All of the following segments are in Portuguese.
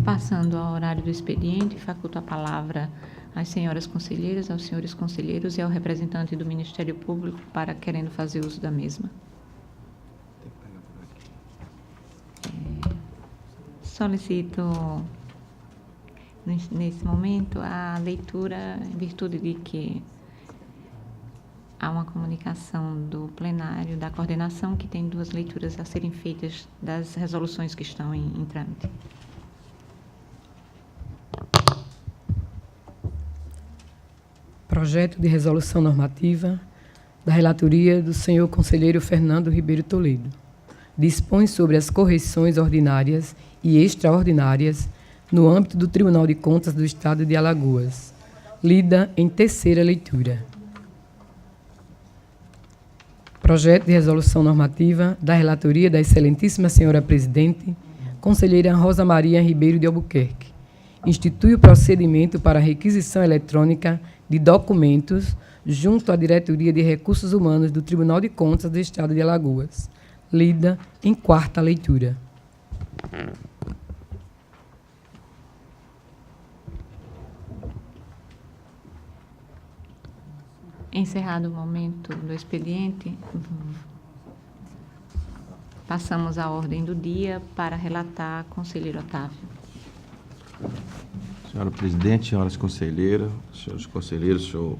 Passando ao horário do expediente, faculto a palavra às senhoras conselheiras, aos senhores conselheiros e ao representante do Ministério Público para querendo fazer uso da mesma. Solicito, nesse momento, a leitura, em virtude de que há uma comunicação do plenário, da coordenação, que tem 2 leituras a serem feitas das resoluções que estão em trâmite. Projeto de resolução normativa da relatoria do senhor conselheiro Fernando Ribeiro Toledo. Dispõe sobre as correções ordinárias e extraordinárias no âmbito do Tribunal de Contas do Estado de Alagoas. Lida em 3ª leitura. Projeto de resolução normativa da relatoria da excelentíssima senhora presidente, conselheira Rosa Maria Ribeiro de Albuquerque. Institui o procedimento para requisição eletrônica de documentos junto à Diretoria de Recursos Humanos do Tribunal de Contas do Estado de Alagoas. Lida em 4ª leitura. Encerrado o momento do expediente, passamos à ordem do dia para relatar conselheiro Otávio. Senhora presidente, senhoras conselheiras, senhores conselheiros, senhor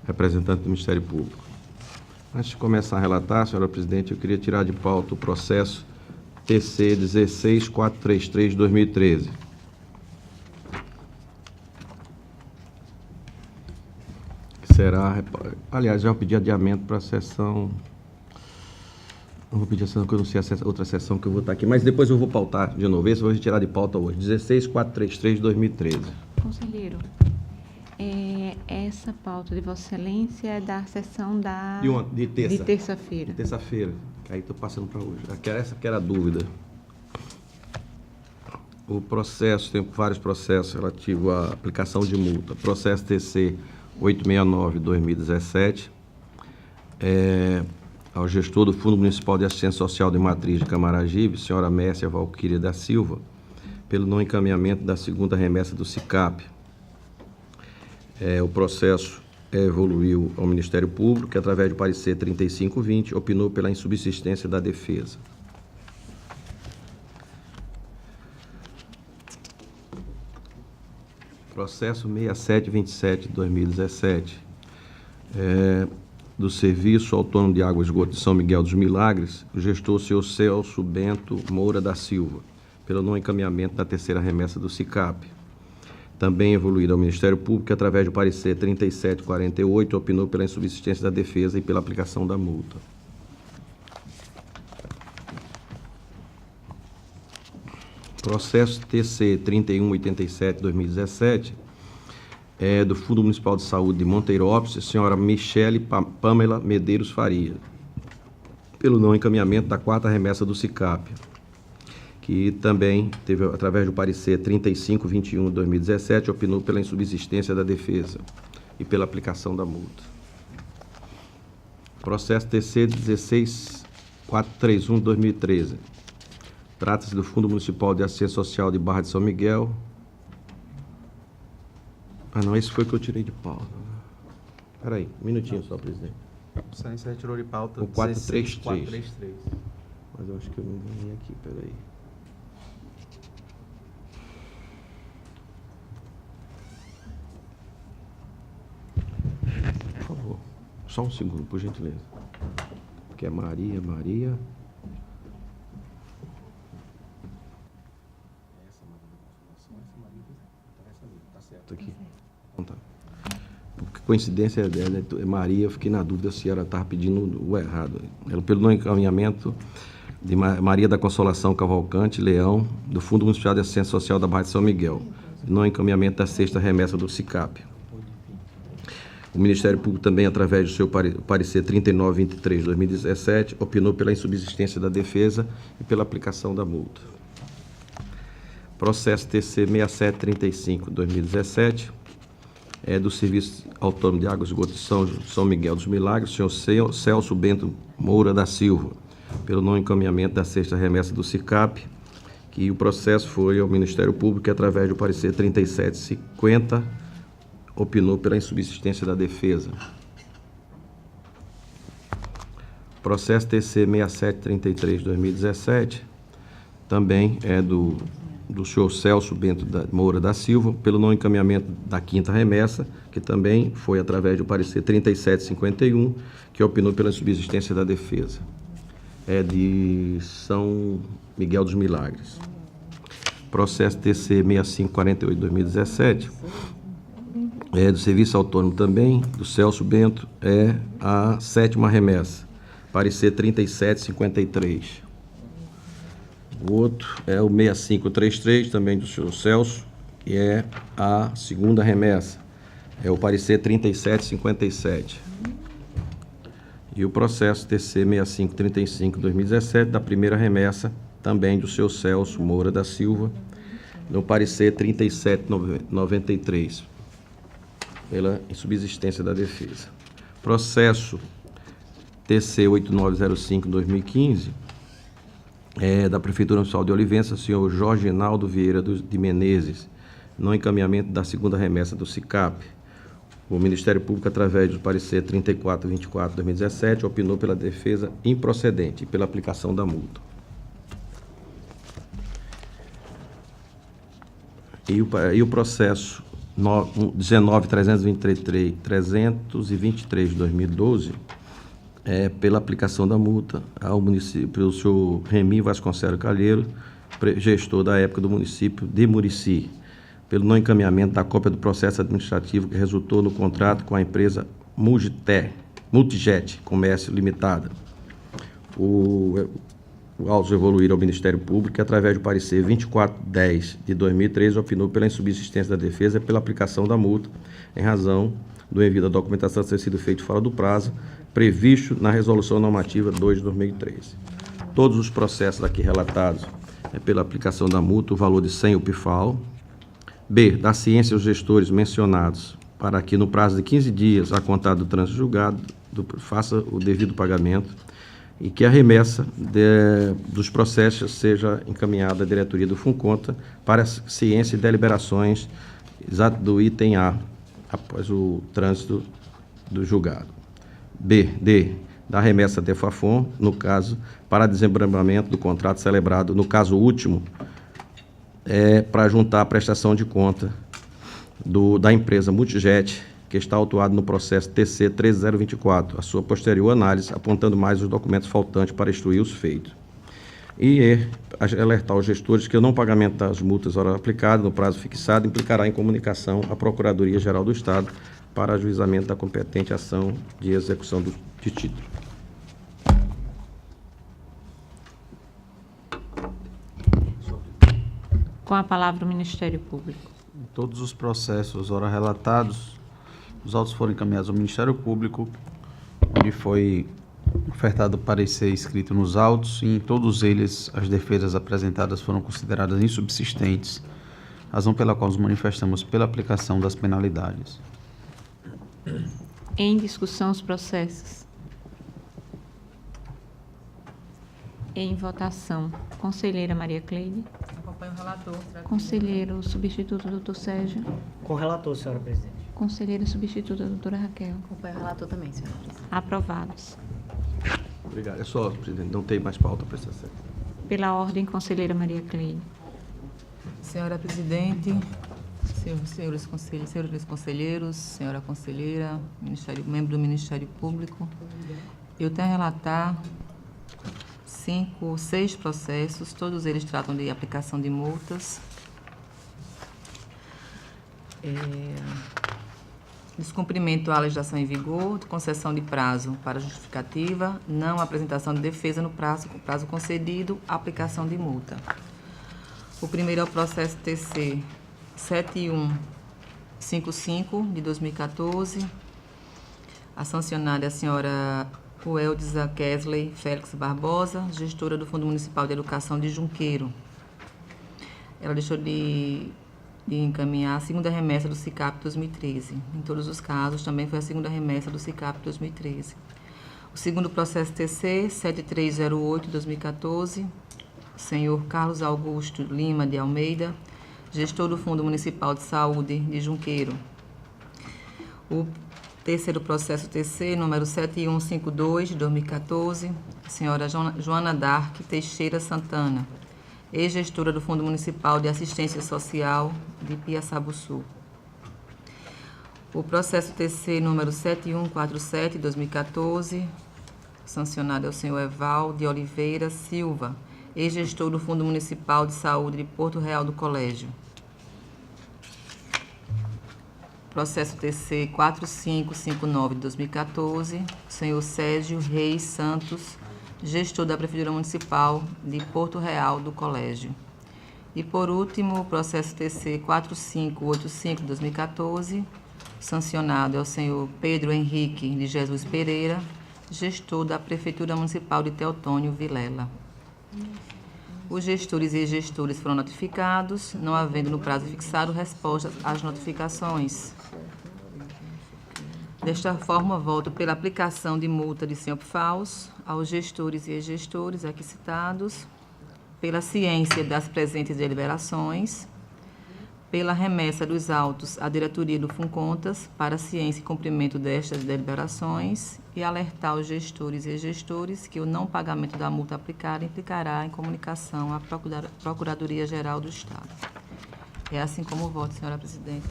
representante do Ministério Público. Antes de começar a relatar, senhora presidente, eu queria tirar de pauta o processo TC 16433/2013. Aliás, já pedi adiamento para a sessão. Não vou pedir a sessão, porque eu não sei a outra sessão que eu vou estar aqui, mas depois eu vou pautar de novo. Esse eu vou retirar de pauta hoje. 16433/2013. Conselheiro, essa pauta de Vossa Excelência é da sessão de terça-feira. De terça-feira. Aí estou passando para hoje. Essa que era a dúvida. O processo, tem vários processos relativos à aplicação de multa. Processo TC 869/2017. Ao gestor do Fundo Municipal de Assistência Social de Matriz de Camaragibe, senhora Mércia Valquíria da Silva, pelo não encaminhamento da 2ª remessa do SICAP. O processo evoluiu ao Ministério Público, que, através do parecer 3520, opinou pela insubsistência da defesa. Processo 6727/2017. Do Serviço Autônomo de Água e Esgoto de São Miguel dos Milagres, o gestor senhor Celso Bento Moura da Silva, pelo não encaminhamento da 3ª remessa do SICAP. Também evoluído ao Ministério Público, que, através do parecer 3748, opinou pela insubsistência da defesa e pela aplicação da multa. Processo TC 3187/2017, do Fundo Municipal de Saúde de Monteirópolis, senhora Michele Pamela Medeiros Faria, pelo não encaminhamento da 4ª remessa do SICAP, que também teve, através do parecer 3521/2017, opinou pela insubsistência da defesa e pela aplicação da multa. Processo TC 16431/2013. Trata-se do Fundo Municipal de Assistência Social de Barra de São Miguel. Não, esse foi o que eu tirei de pauta. Espera aí, um minutinho só, presidente. Você retirou de pauta o 433. 433. Mas eu acho que eu não ganhei aqui, espera aí. Por favor, só um segundo, por gentileza. Porque é Maria. Aqui. Então, tá. Por coincidência dela, é Maria, eu fiquei na dúvida se ela estava pedindo o errado. Ela, pelo não encaminhamento de Maria da Consolação Cavalcante Leão, do Fundo Municipal de Assistência Social da Barra de São Miguel, não encaminhamento da 6ª remessa do SICAP. O Ministério Público também, através do seu parecer 3923/2017, opinou pela insubsistência da defesa e pela aplicação da multa. Processo TC 6735/2017, do Serviço Autônomo de Água e Esgoto de São Miguel dos Milagres, senhor Celso Bento Moura da Silva, pelo não encaminhamento da 6ª remessa do SICAP, que o processo foi ao Ministério Público, que através do parecer 3750, opinou pela insubsistência da defesa. Processo TC 6733/2017, também é do senhor Celso Bento Moura da Silva, pelo não encaminhamento da quinta remessa, que também foi através do parecer 3751, que opinou pela subsistência da defesa. É de São Miguel dos Milagres. Processo TC 6548/2017, é do Serviço Autônomo também, do Celso Bento, é a sétima remessa, parecer 3753. O outro é o 6533, também do senhor Celso, que é a segunda remessa, é o parecer 3757. E o processo TC 6535/2017, da primeira remessa, também do senhor Celso Moura da Silva, no parecer 3793, pela insubsistência da defesa. Processo TC 8905/2015, da Prefeitura Municipal de Olivença, senhor Jorge Reinaldo Vieira de Menezes, no encaminhamento da segunda remessa do SICAP. O Ministério Público, através do parecer 3424/2017, opinou pela defesa improcedente e pela aplicação da multa. E o processo 19.323/2012, pela aplicação da multa ao município, pelo senhor Remi Vasconcelos Calheiro, gestor da época do município de Murici, pelo não encaminhamento da cópia do processo administrativo que resultou no contrato com a empresa Multijet Comércio Limitada. O autos evoluíram ao Ministério Público, que, através do parecer 2410/2013, opinou pela insubsistência da defesa e pela aplicação da multa, em razão do envio da documentação ter sido feito fora do prazo previsto na Resolução Normativa 2 de 2013. Todos os processos aqui relatados pela aplicação da multa, o valor de 100 UPFAL. B. Da ciência os gestores mencionados, para que no prazo de 15 dias, a contar do trânsito julgado, faça o devido pagamento e que a remessa dos processos seja encaminhada à diretoria do FUNCONTA para a ciência e deliberações do item A, após o trânsito do julgado. D. Da remessa de FAFON, no caso, para desembramamento do contrato celebrado, no caso último, para juntar a prestação de conta da empresa Multijet, que está autuado no processo TC 13024, a sua posterior análise, apontando mais os documentos faltantes para instruir os feitos. E alertar os gestores que o não pagamento das multas hora aplicada no prazo fixado implicará em comunicação à Procuradoria-Geral do Estado para ajuizamento da competente ação de execução de título. Com a palavra o Ministério Público. Em todos os processos ora relatados, os autos foram encaminhados ao Ministério Público, onde foi ofertado parecer escrito nos autos, e em todos eles as defesas apresentadas foram consideradas insubsistentes, razão pela qual nos manifestamos pela aplicação das penalidades. Em discussão os processos. Em votação. Conselheira Maria Cleide. Acompanho o relator. Conselheiro substituto, doutor Sérgio. Com o relator, senhora presidente. Conselheira substituta, doutora Raquel. Acompanho o relator também, senhora presidente. Aprovados. Obrigado. É só, presidente, não tem mais pauta para essa sessão. Pela ordem, conselheira Maria Cleide. Senhora presidente, senhores conselheiros, senhora conselheira, membro do Ministério Público, eu tenho a relatar 6 processos, todos eles tratam de aplicação de multas, descumprimento à legislação em vigor, de concessão de prazo para justificativa, não apresentação de defesa no prazo concedido, aplicação de multa. O primeiro é o processo TC 7155, de 2014. A sancionada é a senhora Weldiza Kesley Félix Barbosa, gestora do Fundo Municipal de Educação de Junqueiro. Ela deixou de encaminhar a segunda remessa do SICAP 2013. Em todos os casos, também foi a segunda remessa do SICAP 2013. O segundo processo TC 7308, 2014. senhor Carlos Augusto Lima de Almeida, gestor do Fundo Municipal de Saúde de Junqueiro. O terceiro processo TC, número 7152, de 2014, a senhora Joana Dark Teixeira Santana, ex-gestora do Fundo Municipal de Assistência Social de Piaçabuçu. O processo TC número 7147, 2014, sancionado é o senhor Eval de Oliveira Silva, ex-gestor do Fundo Municipal de Saúde de Porto Real do Colégio. Processo TC 4559, de 2014, senhor Sérgio Reis Santos, gestor da Prefeitura Municipal de Porto Real do Colégio. E, por último, o processo TC 4585, de 2014, sancionado é o senhor Pedro Henrique de Jesus Pereira, gestor da Prefeitura Municipal de Teotônio Vilela. Os gestores e gestores foram notificados, não havendo no prazo fixado resposta às notificações. Desta forma, voto pela aplicação de multa de senhor Pfaus aos gestores e gestores aqui citados, pela ciência das presentes deliberações, pela remessa dos autos à diretoria do FUNCONTAS para ciência e cumprimento destas deliberações e alertar os gestores e gestores que o não pagamento da multa aplicada implicará em comunicação à Procuradoria-Geral do Estado. É assim como voto, senhora presidente.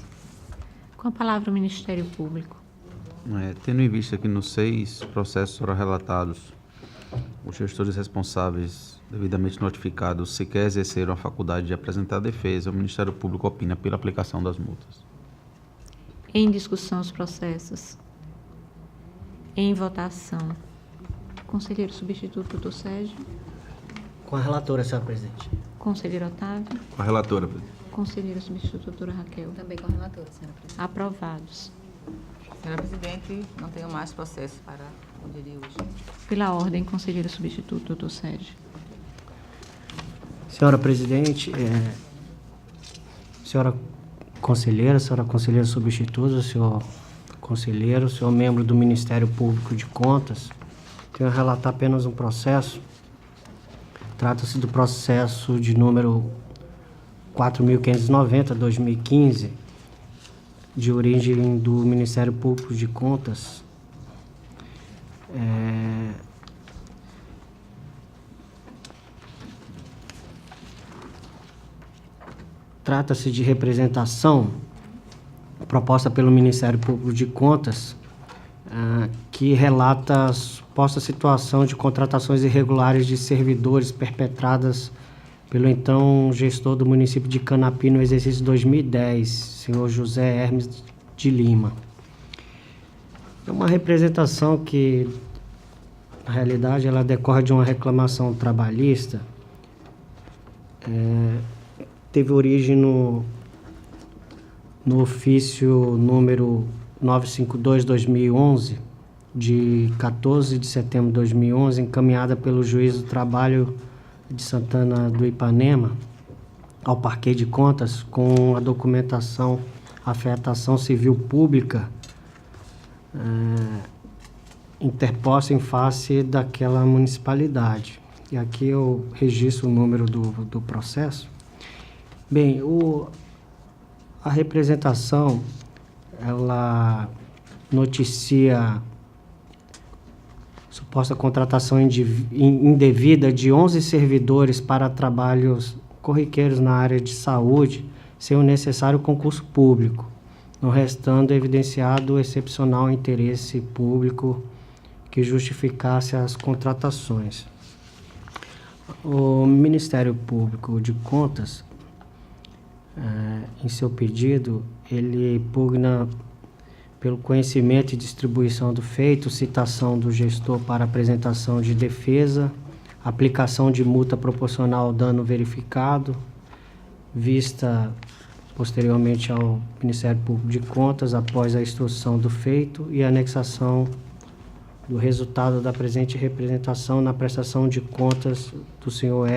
Com a palavra o Ministério Público. Tendo em vista que nos 6 processos foram relatados, os gestores responsáveis devidamente notificados sequer exerceram a faculdade de apresentar defesa, o Ministério Público opina pela aplicação das multas. Em discussão os processos. Em votação. Conselheiro substituto, doutor Sérgio. Com a relatora, senhora presidente. Conselheiro Otávio. Com a relatora, presidente. Conselheira substituta, doutora Raquel. Também com a relatora, senhora presidente. Aprovados. Senhora presidente, não tenho mais processos para o dia de hoje. Pela ordem, conselheiro substituto, doutor Sérgio. Senhora presidente, senhora conselheira substituta, senhor conselheiro, senhor membro do Ministério Público de Contas, tenho a relatar apenas um processo. Trata-se do processo de número 4.590, 2015, de origem do Ministério Público de Contas. Trata-se de representação proposta pelo Ministério Público de Contas, que relata a suposta situação de contratações irregulares de servidores perpetradas pelo então gestor do município de Canapi no exercício 2010, senhor José Hermes de Lima. É uma representação que, na realidade, ela decorre de uma reclamação trabalhista. Teve origem no ofício número 952/2011, de 14 de setembro de 2011, encaminhada pelo juiz do trabalho de Santana do Ipanema ao Parquet de Contas com a documentação afetação civil pública interposta em face daquela municipalidade. E aqui eu registro o número do processo. Bem, a representação, ela noticia suposta contratação indevida de 11 servidores para trabalhos corriqueiros na área de saúde, sem o necessário concurso público, no restando evidenciado o excepcional interesse público que justificasse as contratações. O Ministério Público de Contas, em seu pedido, ele pugna pelo conhecimento e distribuição do feito, citação do gestor para apresentação de defesa, aplicação de multa proporcional ao dano verificado, vista posteriormente ao Ministério Público de Contas após a instrução do feito e anexação do resultado da presente representação na prestação de contas do senhor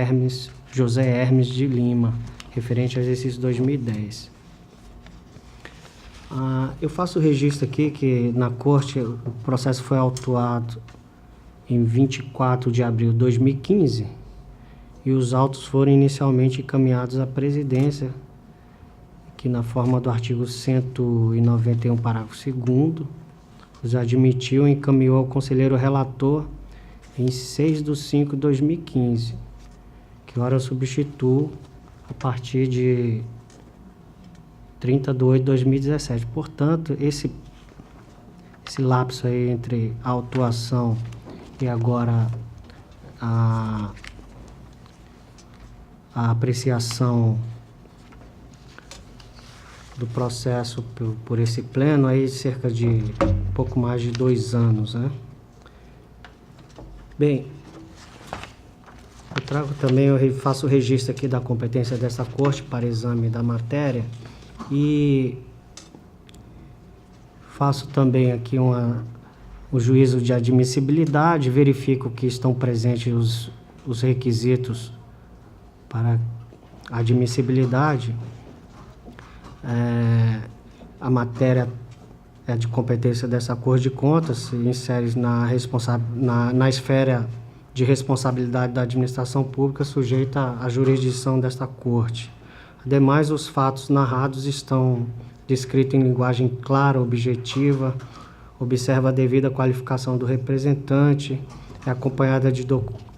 José Hermes de Lima, referente ao exercício 2010. Eu faço o registro aqui que na Corte o processo foi autuado em 24 de abril de 2015 e os autos foram inicialmente encaminhados à presidência, que na forma do artigo 191, parágrafo 2º, os admitiu e encaminhou ao conselheiro relator em 6/5/2015, que ora substituo a partir de 30/8/2017. Portanto, esse lapso aí entre a autuação e agora a apreciação do processo por esse pleno, aí cerca de pouco mais de 2 anos, né? Bem, eu trago também, eu faço o registro aqui da competência dessa corte para exame da matéria e faço também aqui o juízo de admissibilidade, verifico que estão presentes os requisitos para admissibilidade. A matéria é de competência dessa Corte de Contas, se insere na esfera de responsabilidade da administração pública sujeita à jurisdição desta Corte. Ademais, os fatos narrados estão descritos em linguagem clara, objetiva, observa a devida qualificação do representante, é acompanhada de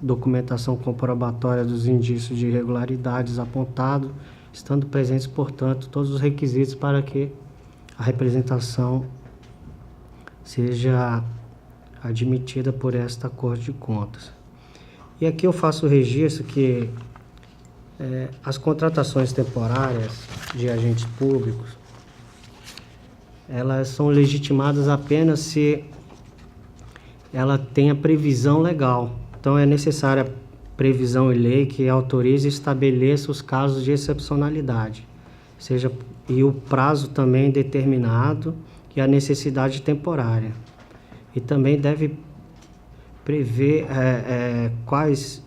documentação comprobatória dos indícios de irregularidades apontados, estando presentes, portanto, todos os requisitos para que a representação seja admitida por esta Corte de Contas. E aqui eu faço o registro que as contratações temporárias de agentes públicos, elas são legitimadas apenas se ela tenha previsão legal. Então, é necessária previsão em lei que autorize e estabeleça os casos de excepcionalidade, e o prazo também determinado e a necessidade temporária. E também deve prever quais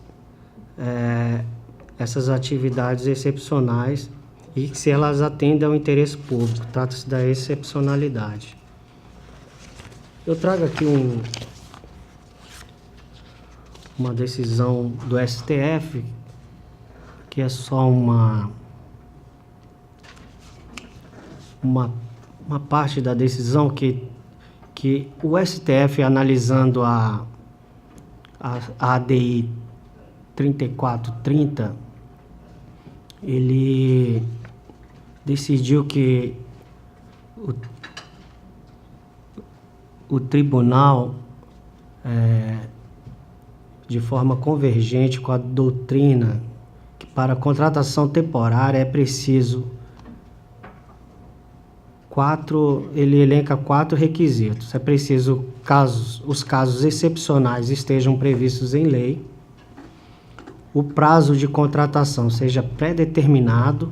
essas atividades excepcionais e se elas atendem ao interesse público. Trata-se da excepcionalidade. Eu trago aqui uma decisão do STF, que é só uma parte da decisão que o STF, analisando a ADI 3430, ele decidiu que o tribunal, de forma convergente com a doutrina, que para a contratação temporária é preciso ele elenca 4 requisitos. É preciso os casos excepcionais estejam previstos em lei, o prazo de contratação seja pré-determinado,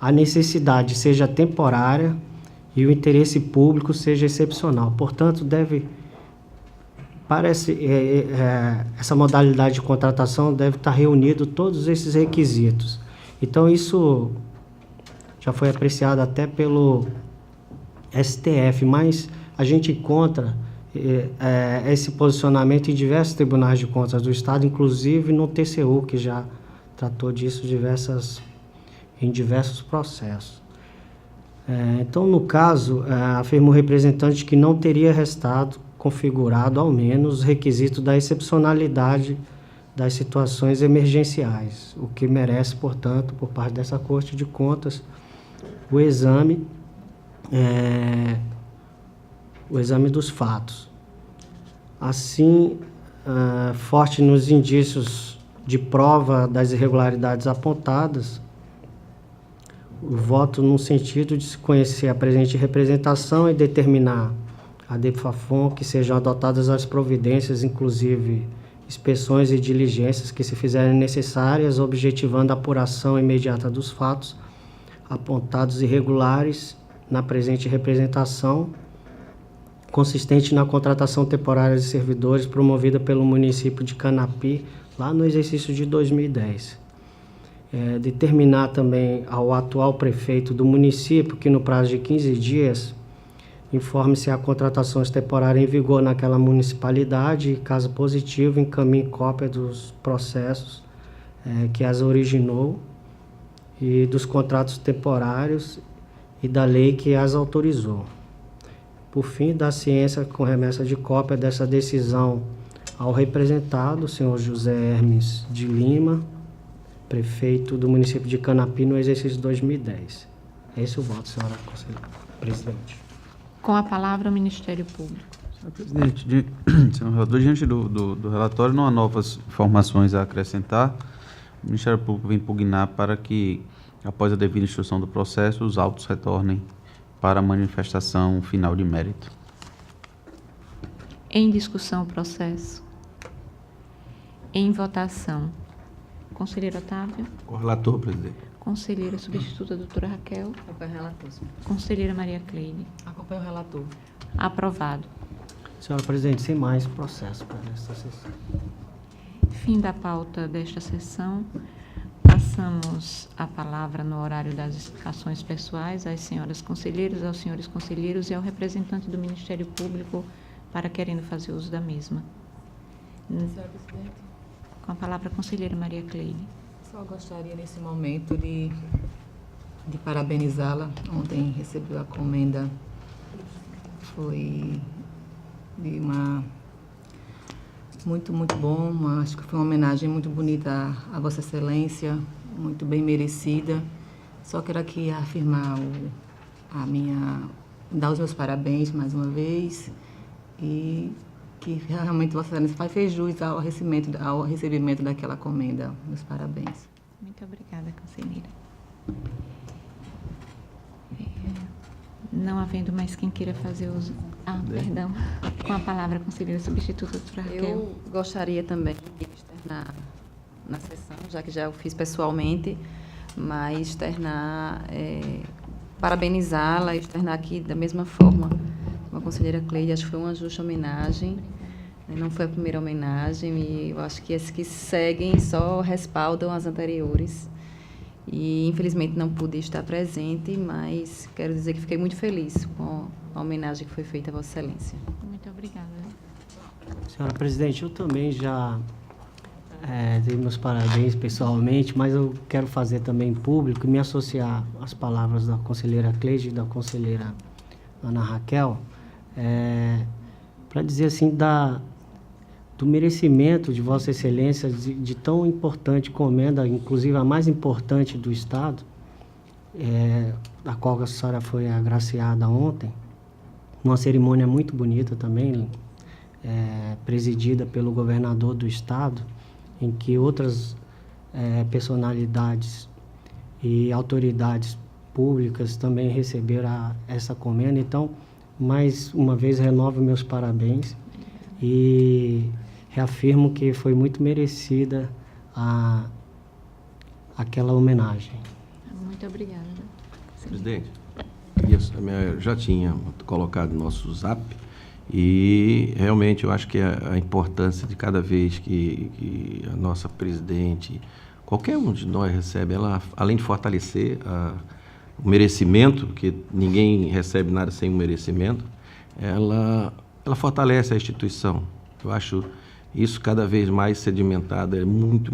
a necessidade seja temporária e o interesse público seja excepcional. Portanto, essa modalidade de contratação deve estar reunido todos esses requisitos. Então, isso já foi apreciado até pelo STF, mas a gente encontra esse posicionamento em diversos tribunais de contas do Estado, inclusive no TCU, que já tratou disso em diversos processos. Então, no caso, afirma o representante que não teria restado configurado, ao menos, os requisitos da excepcionalidade das situações emergenciais, o que merece, portanto, por parte dessa Corte de Contas, o exame dos fatos. Assim, forte nos indícios de prova das irregularidades apontadas, o voto no sentido de se conhecer a presente representação e determinar a DEFAFON que sejam adotadas as providências, inclusive inspeções e diligências que se fizerem necessárias, objetivando a apuração imediata dos fatos apontados irregulares na presente representação, consistente na contratação temporária de servidores promovida pelo município de Canapi, lá no exercício de 2010. Determinar também ao atual prefeito do município que, no prazo de 15 dias, informe se há contratações temporárias em vigor naquela municipalidade e, caso positivo, encaminhe cópia dos processos que as originou e dos contratos temporários e da lei que as autorizou. Por fim, da ciência com remessa de cópia dessa decisão ao representado, o senhor José Hermes de Lima, prefeito do município de Canapi, no exercício 2010. Esse é o voto, senhora presidente. Com a palavra o Ministério Público. Senhor presidente, senhor relator, diante do relatório, não há novas informações a acrescentar. O Ministério Público vem impugnar para que, após a devida instrução do processo, os autos retornem para a manifestação final de mérito. Em discussão o processo. Em votação. Conselheiro Otávio. Com o relator, presidente. Conselheira substituta, doutora Raquel. Acompanho o relator, senhor. Conselheira Maria Cleide. Acompanho o relator. Aprovado. Senhora presidente, sem mais processo para esta sessão. Fim da pauta desta sessão. Passamos a palavra no horário das explicações pessoais às senhoras conselheiras, aos senhores conselheiros e ao representante do Ministério Público para querendo fazer uso da mesma. Senhora presidente, Com a palavra a conselheira Maria Cleide. só gostaria nesse momento de parabenizá-la. Ontem recebeu a comenda, foi de uma muito bom, acho que foi uma homenagem muito bonita a Vossa Excelência, muito bem merecida. Só quero aqui afirmar dar os meus parabéns mais uma vez e que realmente Vossa Excelência fez jus ao recebimento daquela comenda. Meus parabéns. Muito obrigada, conselheira. Não havendo mais quem queira fazer uso. Perdão. Com a palavra, a conselheira substituta, doutora Raquel. Eu gostaria também de externar na sessão, já que já o fiz pessoalmente, mas externar, parabenizá-la, externar aqui da mesma forma com a conselheira Cleide. Acho que foi uma justa homenagem, não foi a primeira homenagem, e eu acho que as que seguem só respaldam as anteriores. E, infelizmente, não pude estar presente, mas quero dizer que fiquei muito feliz com a homenagem que foi feita a Vossa Excelência. Muito obrigada. Senhora presidente, eu também já dei meus parabéns pessoalmente, mas eu quero fazer também em público e me associar às palavras da conselheira Cleide e da conselheira Ana Raquel, para dizer assim do merecimento de Vossa Excelência de tão importante comenda, inclusive a mais importante do Estado, da qual a senhora foi agraciada ontem, uma cerimônia muito bonita também, presidida pelo governador do Estado, em que outras personalidades e autoridades públicas também receberam essa comenda. Então, mais uma vez, renovo meus parabéns e reafirmo que foi muito merecida aquela homenagem. Muito obrigada. Presidente, eu já tinha colocado no nosso zap e realmente eu acho que a importância de cada vez que a nossa presidente, qualquer um de nós recebe, ela, além de fortalecer o merecimento, que ninguém recebe nada sem o merecimento, ela fortalece a instituição. Eu acho isso cada vez mais sedimentado, é muito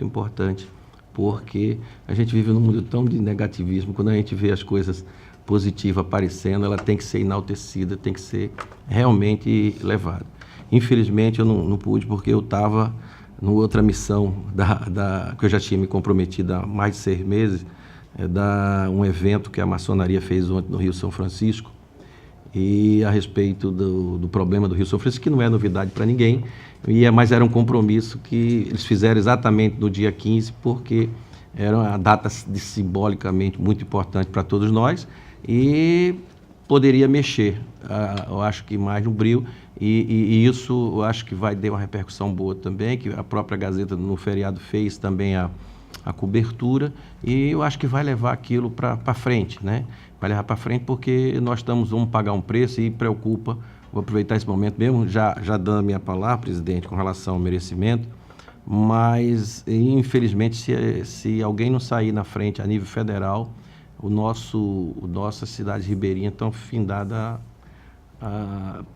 importante, porque a gente vive num mundo tão de negativismo. Quando a gente vê as coisas positivas aparecendo, ela tem que ser enaltecida, tem que ser realmente levada. Infelizmente, eu não pude, porque eu estava numa outra missão que eu já tinha me comprometido há mais de 6 meses, um evento que a maçonaria fez ontem no Rio São Francisco, e a respeito do problema do Rio São Francisco, que não é novidade para ninguém, mas era um compromisso que eles fizeram exatamente no dia 15, porque era uma data simbolicamente muito importante para todos nós e poderia mexer, eu acho que mais no brilho, e isso eu acho que vai ter uma repercussão boa também, que a própria Gazeta no feriado fez também a cobertura, e eu acho que vai levar aquilo para frente, né? Vai levar para frente, porque nós vamos pagar um preço e preocupa. Vou aproveitar esse momento mesmo, já dando a minha palavra, presidente, com relação ao merecimento, mas, infelizmente, se alguém não sair na frente a nível federal, nossa cidade ribeirinha estão findada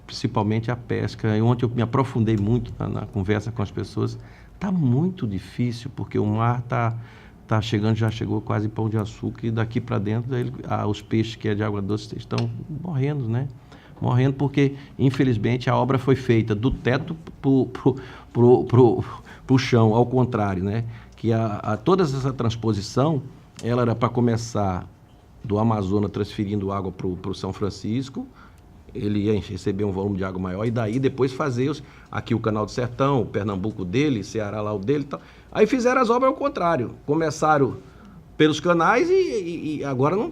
principalmente a pesca. Ontem eu me aprofundei muito na conversa com as pessoas, Está muito difícil, porque o mar tá chegando, já chegou quase em Pão de Açúcar, e daqui para dentro os peixes que é de água doce estão morrendo, né? Morrendo porque, infelizmente, a obra foi feita do teto pro chão, ao contrário, né? Que toda essa transposição, ela era para começar do Amazonas transferindo água para o São Francisco, ele ia receber um volume de água maior, e daí depois fazer aqui o Canal do Sertão, o Pernambuco dele, Ceará lá o dele e tal. Aí fizeram as obras ao contrário, começaram pelos canais e agora não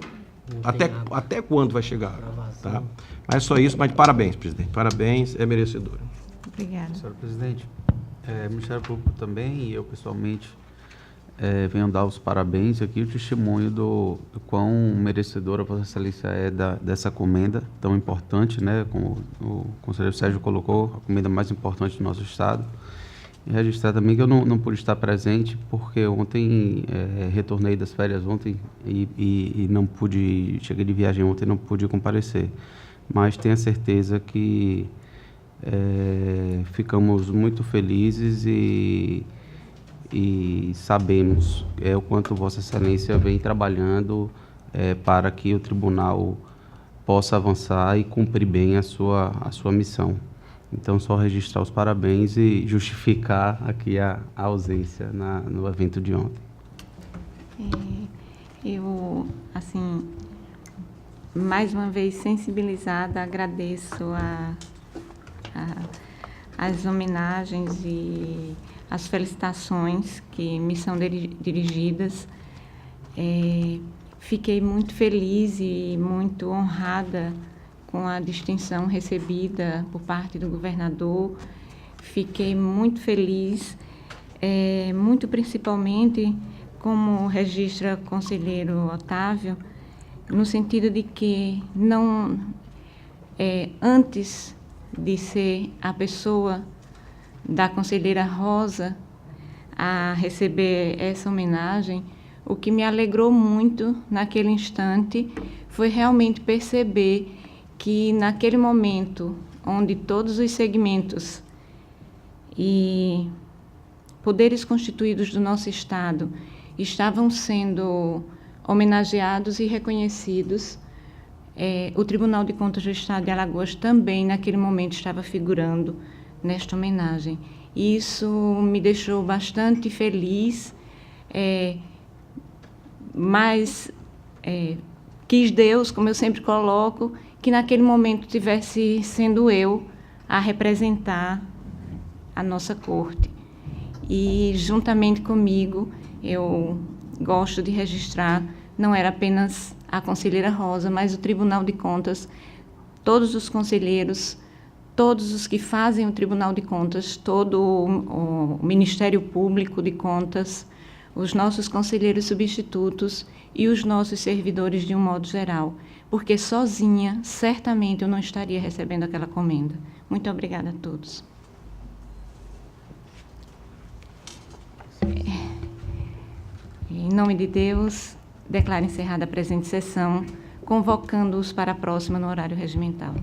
até quando vai chegar, tá? Mas só isso, mas parabéns, presidente, parabéns, é merecedor. Obrigada. Senhora presidente, o Ministério Público também, e eu pessoalmente, venho dar os parabéns aqui, o testemunho do quão merecedora Vossa Excelência é dessa comenda tão importante, né? Como o conselheiro Sérgio colocou, a comenda mais importante do nosso Estado. E registrar também que eu não pude estar presente, porque ontem retornei das férias ontem e não pude, cheguei de viagem ontem e não pude comparecer. Mas tenho a certeza que ficamos muito felizes e sabemos o quanto Vossa Excelência vem trabalhando para que o tribunal possa avançar e cumprir bem a sua missão. Então, só registrar os parabéns e justificar aqui a ausência no evento de ontem. Eu, assim, mais uma vez sensibilizada, agradeço as homenagens e as felicitações que me são dirigidas. Fiquei muito feliz e muito honrada com a distinção recebida por parte do governador. Fiquei muito feliz, muito principalmente, como registra o conselheiro Otávio, no sentido de que não, antes de ser a pessoa da conselheira Rosa a receber essa homenagem, o que me alegrou muito naquele instante foi realmente perceber que naquele momento onde todos os segmentos e poderes constituídos do nosso Estado estavam sendo homenageados e reconhecidos, o Tribunal de Contas do Estado de Alagoas também naquele momento estava figurando nesta homenagem. Isso me deixou bastante feliz, mas quis Deus, como eu sempre coloco, que naquele momento tivesse sendo eu a representar a nossa corte. E, juntamente comigo, eu gosto de registrar, não era apenas a conselheira Rosa, mas o Tribunal de Contas, todos os conselheiros, todos os que fazem o Tribunal de Contas, todo o Ministério Público de Contas, os nossos conselheiros substitutos e os nossos servidores de um modo geral, porque sozinha, certamente, eu não estaria recebendo aquela comenda. Muito obrigada a todos. Em nome de Deus, declaro encerrada a presente sessão, convocando-os para a próxima no horário regimental.